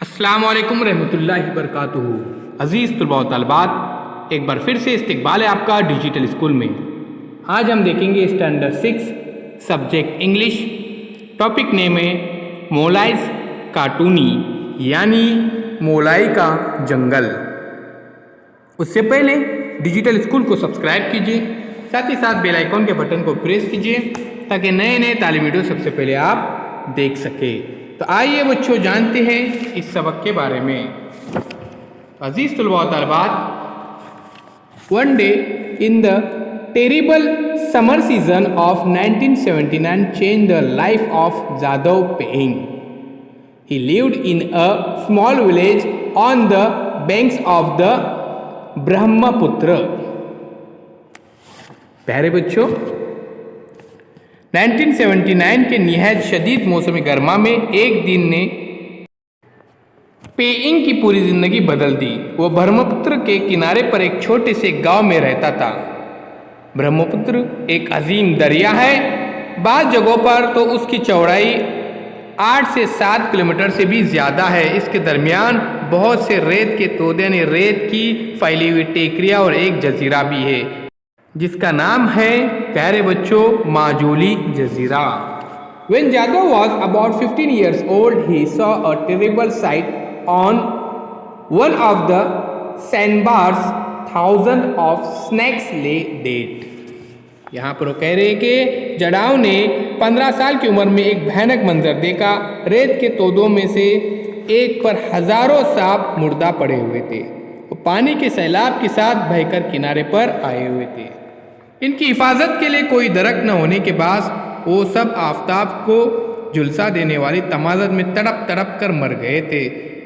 अस्सलाम वालेकुम रहमतुल्लाहि बरकातुहू। अज़ीज़ तलबा व तलबात, एक बार फिर से इस्तकबाल है आपका डिजिटल स्कूल में। आज हम देखेंगे standard 6 subject English. Topic name है मोलाइज कार्टूनी, यानी मोलाई का जंगल। उससे पहले डिजिटल स्कूल को सब्सक्राइब कीजिए, साथ ही साथ बेल आइकॉन के बटन को प्रेस कीजिए ताकि नए नए तालीमी वीडियो सबसे पहले आप देख सके। तो आइए बच्चों जानते हैं इस सबक के बारे में। अजीज तलबा व तलबात, one day in the terrible summer season of 1979 change the life of Jadav Payeng. He lived in a small village on the banks of the Brahmaputra. प्यारे बच्चों, 1979 के निहायत शदीद मौसम गर्मा में एक दिन ने पेइंग की पूरी जिंदगी बदल दी। वो ब्रह्मपुत्र के किनारे पर एक छोटे से गांव में रहता था। ब्रह्मपुत्र एक अजीम दरिया है। बाज़ जगहों पर तो उसकी चौड़ाई 8 से 7 किलोमीटर से भी ज़्यादा है। इसके दरमियान बहुत से रेत के तोदे यानी रेत की फैली हुई टेकरियाँ और एक जजीरा भी है जिसका नाम है, प्यारे बच्चों, माजूली जजीरा। When Jadhav was about 15 years old, he saw a terrible sight on one of the sandbars. Thousands of snakes lay dead. यहाँ पर वो कह रहे हैं कि जडाव ने 15 साल की उम्र में एक भयानक मंजर देखा। रेत के तोदों में से एक पर हजारों सांप मुर्दा पड़े हुए थे। वो पानी के सैलाब के साथ बहकर किनारे पर आए हुए थे। इनकी हिफाजत के लिए कोई दरख्त न होने के बाद वो सब आफताब को झुलसा देने वाली तमाजत में तड़प तड़प कर मर गए थे।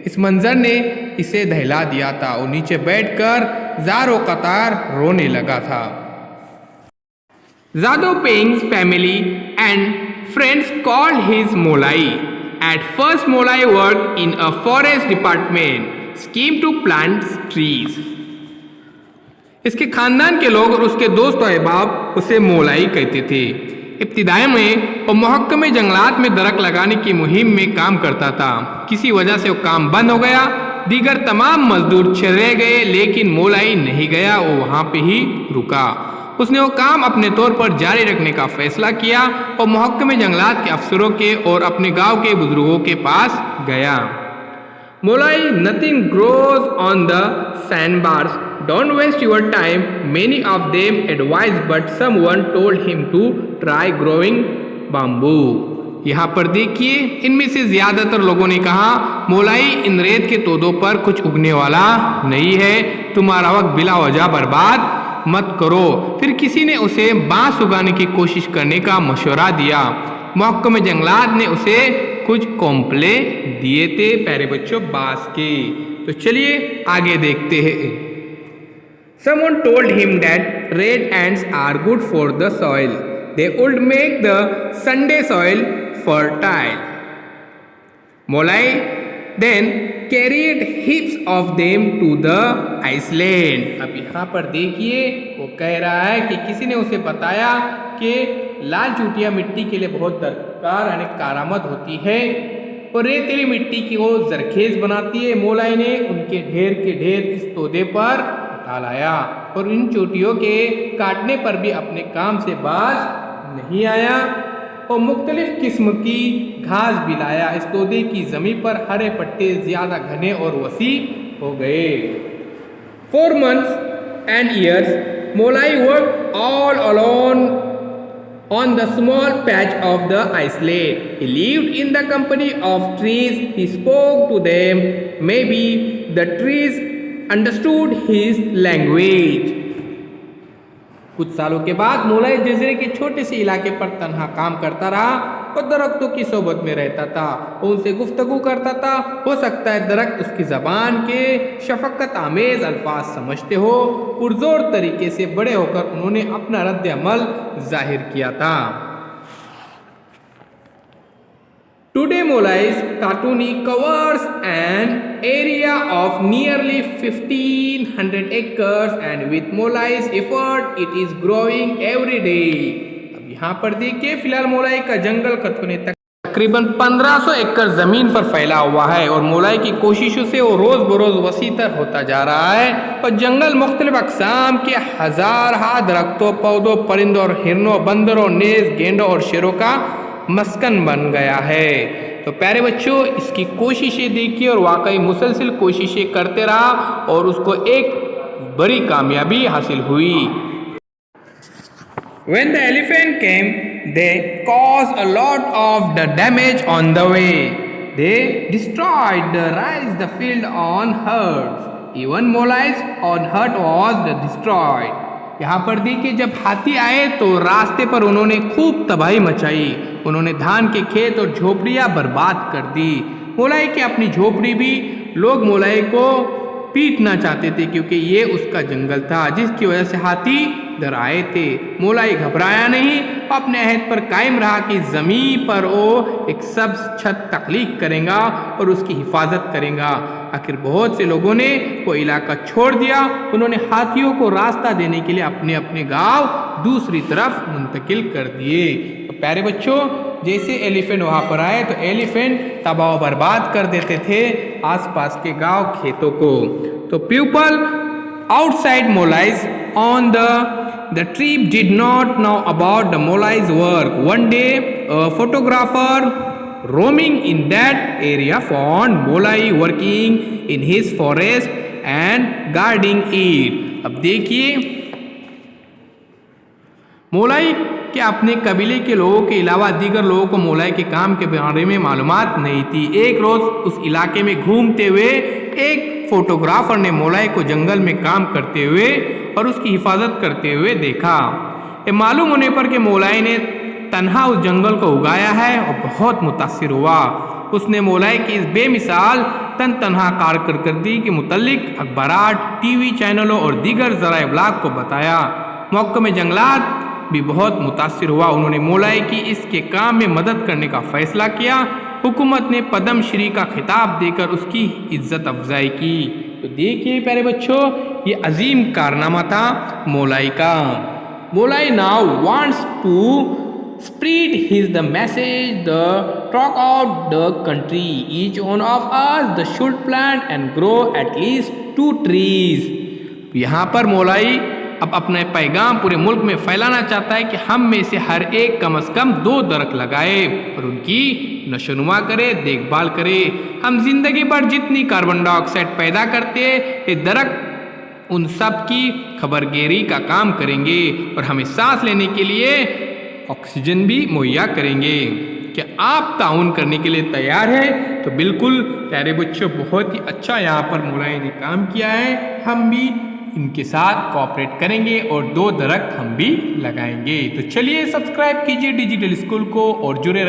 इस मंजर ने इसे दहला दिया था। वो नीचे बैठकर ज़ारो कतार रोने लगा था। Jadhav Paing's family and friends called his Molai. At first, Molai worked in a forest department, schemed to plant trees. इसके खानदान के लोग और उसके दोस्त और अहबाब उसे मोलाई कहते थे। इब्तिदाई में वो महकमे जंगलात में दरख्त लगाने की मुहिम में काम करता था। किसी वजह से वो काम बंद हो गया। दीगर तमाम मजदूर चले गए, लेकिन मोलाई नहीं गया, वो वहाँ पे ही रुका। उसने वो काम अपने तौर पर जारी रखने का फैसला किया और महकमे जंगलात के अफसरों के और अपने गांव के बुजुर्गों के पास गया। Molai, nothing grows on the sandbars, don't waste your time, many of them advise, but someone told him to try growing bamboo. यहाँ पर देखिए, इनमें से ज्यादातर लोगों ने कहा, मोलाई, इन रेत के तोदों पर कुछ उगने वाला नहीं है, तुम्हारा वक्त बिला वजह बर्बाद मत करो। फिर किसी ने उसे बांस उगाने की कोशिश करने का मशवरा दिया। महकमे जंगलात ने उसे कुछ कोंपले दिए थे, प्यारे बच्चों, बांस के। तो चलिए आगे देखते हैं। Someone told him that red ants are good for the soil. They would make the Sunday soil fertile. Molai then carried heaps of them to the island. अब यहाँ पर देखिए, वो कह रहा है कि किसी ने उसे बताया कि लाल चूटिया मिट्टी के लिए बहुत दरकार यानी कारामद होती है और रेतीली मिट्टी की वो जरखेज बनाती है। मोलाई ने उनके ढेर के ढेर इस तोदे पर उठा लाया और इन चोटियों के काटने पर भी अपने काम से बाज नहीं आया और मुख्तलिफ किस्म की घास भी लाया। इस तोदे की जमीन पर हरे पट्टे ज्यादा घने और वसी हो गए। 4 months and years, Molai worked all alone on the small patch of the island. He lived in the company of trees. He spoke to them. Maybe the trees understood his language. कुछ सालों के बाद मोलाई जजीरे के छोटे से इलाके पर तन्हा काम करता रहा और दरख्तों की सोबत में रहता था और उनसे गुफ्तगू करता था। हो सकता है दरख्त उसकी जबान के शफकत आमेज अल्फाज समझते हो। पुरजोर तरीके से बड़े होकर उन्होंने अपना रद्द अमल जाहिर किया था। Today Molai's cartoony covers an area of nearly 1500 acres and with Molai's effort it is growing every day. अब यहाँ पर देखिए, फिलहाल मोलाई का जंगल कतने तक तकरीबन 1500 एकड़ ज़मीन पर फैला हुआ है और मोलाई की कोशिशों से वो रोज़ बरोज़ वसीतर होता जा रहा है और जंगल मुख्तलिफ अक़साम के हज़ार दरख्तों, पौधों, परिंदों और हिरनों, बंदरों, नेज़, गेंडों और शेरों का मस्कन बन गया है। तो प्यारे बच्चों, इसकी कोशिशें देखिए और वाकई मुसलसल कोशिशें करते रहा और उसको एक बड़ी कामयाबी हासिल हुई। When the elephant came, they caused a lot of the damage on the way. They destroyed the rice, the field on herds. Even Molai's on herd was destroyed. यहाँ पर देखिए, जब हाथी आए तो रास्ते पर उन्होंने खूब तबाही मचाई। उन्होंने धान के खेत और झोपड़ियाँ बर्बाद कर दी। मोलाई की अपनी झोपड़ी भी लोग मोलाई को पीटना चाहते थे क्योंकि ये उसका जंगल था, जिसकी वजह से हाथी इधर आए थे। मोलाई घबराया नहीं, अपने अहद पर कायम रहा कि ज़मीन पर वो एक सब्ज़ छत तख्लीक करेगा और उसकी हिफाजत करेगा। आखिर बहुत से लोगों ने वो इलाका छोड़ दिया। उन्होंने हाथियों को रास्ता देने के लिए अपने अपने गांव दूसरी तरफ मुंतकिल कर दिए। तो प्यारे बच्चों, जैसे एलिफेंट वहाँ पर आए तो एलिफेंट तबाह बर्बाद कर देते थे आसपास के गांव खेतों को। तो people outside Molai's on the trip did not know about the Molai's work. One day, a photographer roaming in that area found Molai working in his forest and guarding it. अब देखिए, मोलाई के अपने कबीले के लोगों के अलावा दीगर लोगों को मोलाई के काम के बारे में मालूमात नहीं थी। एक रोज उस इलाके में घूमते हुए एक फोटोग्राफर ने मोलाई को जंगल में काम करते हुए और उसकी हिफाजत करते हुए देखा। ये मालूम होने पर कि मोलाई ने तन्हा उस जंगल को उगाया है और बहुत मुतासिर हुआ। उसने मोलाई की इस बेमिसाल तन्हा कारकर्दगी के मुतल्लिक अखबारात, टीवी चैनलों और दीगर ज़राए इब्लाग को बताया। महकमे जंगलात भी बहुत मुतासिर हुआ। उन्होंने मोलाई की इसके काम में मदद करने का फैसला किया। हुकूमत ने पद्म श्री का खिताब देकर उसकी इज्जत अफजाई की। तो देखिए प्यारे बच्चों, ये अजीम कारनामा था मोलाई का। Molai now wants to spread his the message, the talk out the country. Each one of us the should plant and grow at least 2 trees. यहाँ पर मोलाई अब अपने पैगाम पूरे मुल्क में फैलाना चाहता है कि हम में से हर एक कम से कम 2 दरख्त लगाए और उनकी नशोनुमा करे, देखभाल करे। हम जिंदगी भर जितनी कार्बन डाइऑक्साइड पैदा करते हैं, ये दरख्त उन सब की खबरगिरी का काम करेंगे और हमें सांस लेने के लिए ऑक्सीजन भी मुहैया करेंगे। क्या आप ताउन करने के लिए तैयार हैं? तो बिल्कुल प्यारे बच्चों, बहुत ही अच्छा यहाँ पर मोलाई ने काम किया है। हम भी इनके साथ कोऑपरेट करेंगे और 2 दरख्त हम भी लगाएंगे। तो चलिए सब्सक्राइब कीजिए डिजिटल स्कूल को और जुड़े